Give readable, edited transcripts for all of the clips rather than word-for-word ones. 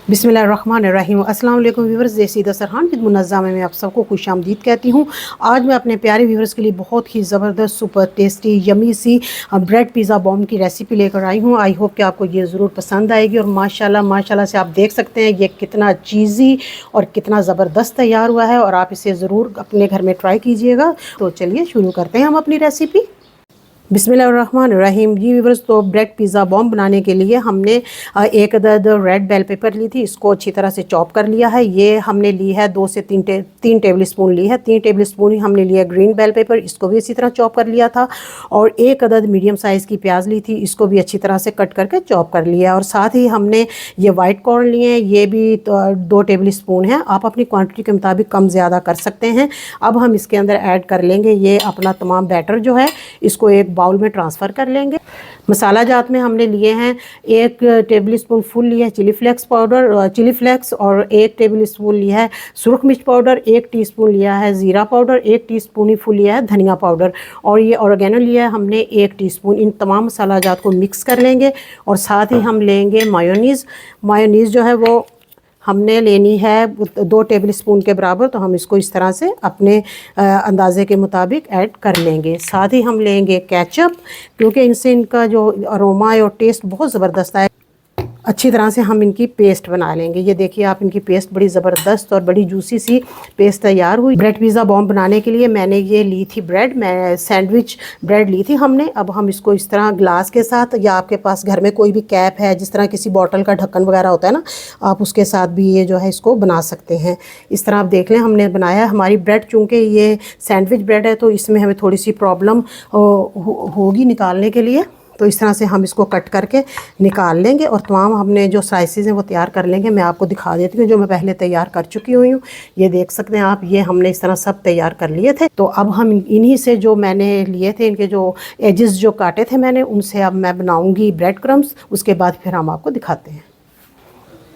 बिस्मिल्लाहिर्रहमानिर्रहीम। अस्सलाम वालेकुम व्यूवर्स, देसी दस्तरखान विद मुनज़्ज़मा में आप सबको खुशामदीद कहती हूँ। आज मैं अपने प्यारे व्यूवर्स के लिए बहुत ही ज़बरदस्त सुपर टेस्टी यमी सी ब्रेड पिज़्ज़ा बॉम्ब की रेसिपी लेकर आई हूँ। आई होप कि आपको ये ज़रूर पसंद आएगी। और माशाल्लाह से आप देख सकते हैं ये कितना चीज़ी और कितना ज़बरदस्त तैयार हुआ है, और आप इसे ज़रूर अपने घर में ट्राई कीजिएगा। तो चलिए शुरू करते हैं हम अपनी रेसिपी। बिस्मिल्लाहिर्रहमानिर्रहीम। जी व्यूअर्स, तो ब्रेड पिज़्ज़ा बॉम्ब बनाने के लिए हमने एक अदद रेड बेल पेपर ली थी। इसको अच्छी तरह से चॉप कर लिया है। ये हमने ली है 2 से 3 टेबल स्पून ली है। 3 टेबल स्पून ही हमने लिया ग्रीन बेल पेपर, इसको भी इसी तरह चॉप कर लिया था। और एक अदद मीडियम साइज़ की प्याज ली थी, इसको भी अच्छी तरह से कट करके चॉप कर लिया। और साथ ही हमने ये वाइट कॉर्न लिए हैं, ये भी 2 टेबल स्पून है। आप अपनी क्वान्टिटी के मुताबिक कम ज़्यादा कर सकते हैं। अब हम इसके अंदर ऐड कर लेंगे ये अपना तमाम बैटर जो है, इसको एक बाउल में ट्रांसफ़र कर लेंगे। मसाला जात में हमने लिए हैं 1 टेबल स्पून फुल लिया है चिली फ्लेक्स, और 1 टेबल स्पून लिया है सुरख मिर्च पाउडर, 1 टीस्पून लिया है ज़ीरा पाउडर, 1 टीस्पून ही फुल लिया है धनिया पाउडर, और ये ऑर्गेनो लिया है हमने 1 टीस्पून। इन तमाम मसाला जात को मिक्स कर लेंगे। और साथ ही हम लेंगे मायोनीज़ जो है वो हमने लेनी है 2 टेबल स्पून के बराबर। तो हम इसको इस तरह से अपने अंदाज़े के मुताबिक ऐड कर लेंगे। साथ ही हम लेंगे केचप, क्योंकि इनसे इनका जो अरोमा और टेस्ट बहुत ज़बरदस्त है। अच्छी तरह से हम इनकी पेस्ट बना लेंगे। ये देखिए आप, इनकी पेस्ट बड़ी ज़बरदस्त और बड़ी जूसी सी पेस्ट तैयार हुई। ब्रेड पिज़्ज़ा बॉम्ब बनाने के लिए मैंने ये ली थी ब्रेड, मैं सैंडविच ब्रेड ली थी हमने। अब हम इसको इस तरह ग्लास के साथ, या आपके पास घर में कोई भी कैप है, जिस तरह किसी बॉटल का ढक्कन वगैरह होता है ना, आप उसके साथ भी ये जो है इसको बना सकते हैं। इस तरह आप देख लें, हमने बनाया। हमारी ब्रेड चूँकि ये सैंडविच ब्रेड है, तो इसमें हमें थोड़ी सी प्रॉब्लम होगी निकालने के लिए। तो इस तरह से हम इसको कट करके निकाल लेंगे, और तमाम हमने जो स्लाइसेस हैं वो तैयार कर लेंगे। मैं आपको दिखा देती हूँ जो मैं पहले तैयार कर चुकी हुई हूँ। ये देख सकते हैं आप, ये हमने इस तरह सब तैयार कर लिए थे। तो अब हम इन्हीं से जो मैंने लिए थे, इनके जो एजेस जो काटे थे मैंने, उनसे अब मैं बनाऊँगी ब्रेड क्रम्स। उसके बाद फिर हम आपको दिखाते हैं।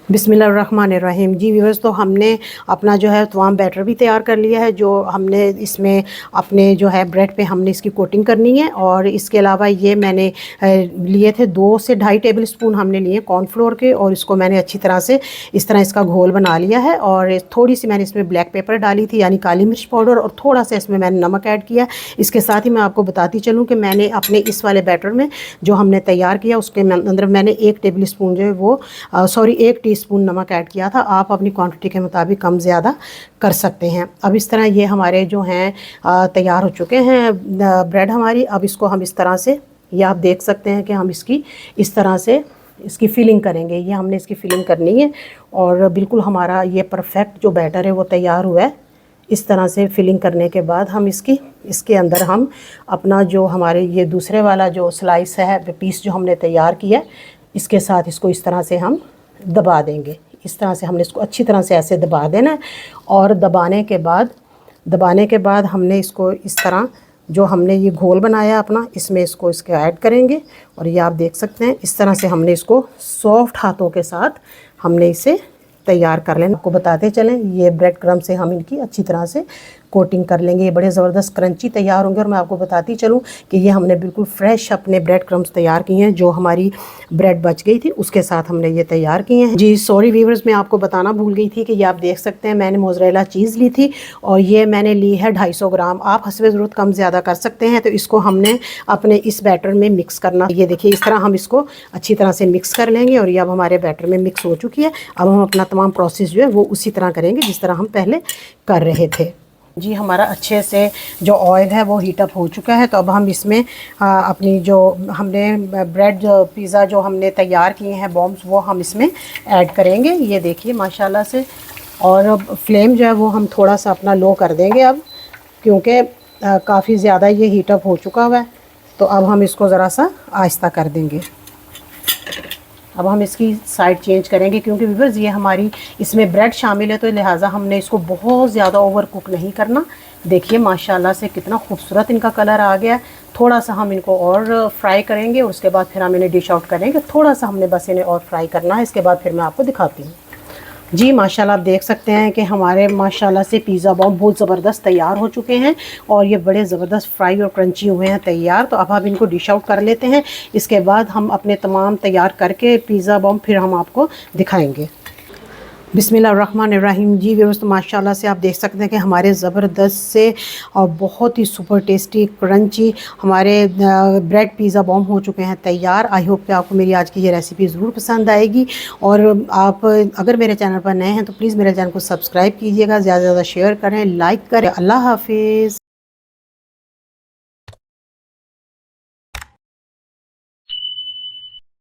बिस्मिल्लाहिर्रहमानिर्रहीम। जी व्यूअर्स, तो हमने अपना जो है तमाम बैटर भी तैयार कर लिया है। जो हमने इसमें अपने जो है ब्रेड पे हमने इसकी कोटिंग करनी है। और इसके अलावा ये मैंने लिए थे 2 से 2.5 टेबल स्पून हमने लिए कॉर्नफ्लोर के, और इसको मैंने अच्छी तरह से इस तरह इसका घोल बना लिया है। और थोड़ी सी मैंने इसमें ब्लैक पेपर डाली थी, यानी काली मिर्च पाउडर, और थोड़ा सा इसमें मैंने नमक ऐड किया। इसके साथ ही मैं आपको बताती चलूँ कि मैंने अपने इस वाले बैटर में जो हमने तैयार किया, उसके अंदर मैंने 1 टेबल स्पून जो है वो 1 टीस्पून नमक ऐड किया था। आप अपनी क्वांटिटी के मुताबिक कम ज़्यादा कर सकते हैं। अब इस तरह ये हमारे जो हैं तैयार हो चुके हैं ब्रेड हमारी। अब इसको हम इस तरह से, ये आप देख सकते हैं कि हम इसकी इस तरह से इसकी फिलिंग करेंगे। ये हमने इसकी फिलिंग करनी है, और बिल्कुल हमारा ये परफेक्ट जो बैटर है वो तैयार हुआ है। इस तरह से फिलिंग करने के बाद हम इसके अंदर हम अपना जो हमारे ये दूसरे वाला जो स्लाइस है, पीस जो हमने तैयार किया है, इसके साथ इसको इस तरह से हम दबा देंगे। इस तरह से हमने इसको अच्छी तरह से ऐसे दबा देना है। और दबाने के बाद हमने इसको इस तरह जो हमने ये घोल बनाया अपना, इसमें इसके ऐड करेंगे। और ये आप देख सकते हैं, इस तरह से हमने इसको सॉफ्ट हाथों के साथ हमने इसे तैयार कर लेना। आपको बताते चलें, ये ब्रेड क्रम्ब से हम इनकी अच्छी तरह से कोटिंग कर लेंगे। ये बड़े ज़बरदस्त क्रंची तैयार होंगे। और मैं आपको बताती चलूँ कि ये हमने बिल्कुल फ्रेश अपने ब्रेड क्रम्ब्स तैयार किए हैं। जो हमारी ब्रेड बच गई थी उसके साथ हमने ये तैयार किए हैं। जी सॉरी व्यूअर्स, मैं आपको बताना भूल गई थी कि ये आप देख सकते हैं, मैंने मोज़रेला चीज़ ली थी, और ये मैंने ली है 250 ग्राम। आप हस्बे ज़रूरत कम ज़्यादा कर सकते हैं। तो इसको हमने अपने इस बैटर में मिक्स करना। ये देखिए, इस तरह हम इसको अच्छी तरह से मिक्स कर लेंगे। और ये अब हमारे बैटर में मिक्स हो चुकी है। अब हम अपना तमाम प्रोसेस जो है वो उसी तरह करेंगे जिस तरह हम पहले कर रहे थे। जी हमारा अच्छे से जो ऑयल है वो हीट अप हो चुका है। तो अब हम इसमें अपनी जो हमने ब्रेड पिज़्ज़ा जो हमने तैयार किए हैं बॉम्ब्स, वो हम इसमें ऐड करेंगे। ये देखिए माशाल्लाह से। और फ्लेम जो है वो हम थोड़ा सा अपना लो कर देंगे अब, क्योंकि काफ़ी ज़्यादा ये हीट अप हो चुका हुआ है। तो अब हम इसको ज़रा सा आहिस्ता कर देंगे। अब हम इसकी साइड चेंज करेंगे, क्योंकि व्यूअर्स ये हमारी इसमें ब्रेड शामिल है, तो लिहाजा हमने इसको बहुत ज़्यादा ओवर कुक नहीं करना। देखिए माशाल्लाह से कितना खूबसूरत इनका कलर आ गया है। थोड़ा सा हम इनको और फ्राई करेंगे, और उसके बाद फिर हम इन्हें डिश आउट करेंगे। थोड़ा सा हमने बस इन्हें और फ्राई करना है। इसके बाद फिर मैं आपको दिखाती हूँ। जी माशाल्लाह, आप देख सकते हैं कि हमारे माशाल्लाह से पिज़्ज़ा बॉम्ब बहुत ज़बरदस्त तैयार हो चुके हैं, और ये बड़े ज़बरदस्त फ्राई और क्रंची हुए हैं तैयार। तो अब हम इनको डिश आउट कर लेते हैं। इसके बाद हम अपने तमाम तैयार करके पिज़्ज़ा बॉम्ब फिर हम आपको दिखाएंगे। बिस्मिल्लाहिर्रहमानिर्रहीम। जी व्यूअर्स, तो माशाल्लाह से आप देख सकते हैं कि हमारे ज़बरदस्त से और बहुत ही सुपर टेस्टी क्रंची हमारे ब्रेड पिज़्ज़ा बॉम्ब हो चुके हैं तैयार। आई होप कि आपको मेरी आज की ये रेसिपी ज़रूर पसंद आएगी। और आप अगर मेरे चैनल पर नए हैं तो प्लीज़ मेरे चैनल को सब्सक्राइब कीजिएगा, ज़्यादा से ज़्यादा शेयर करें, लाइक करें। अल्लाह हाफिज़।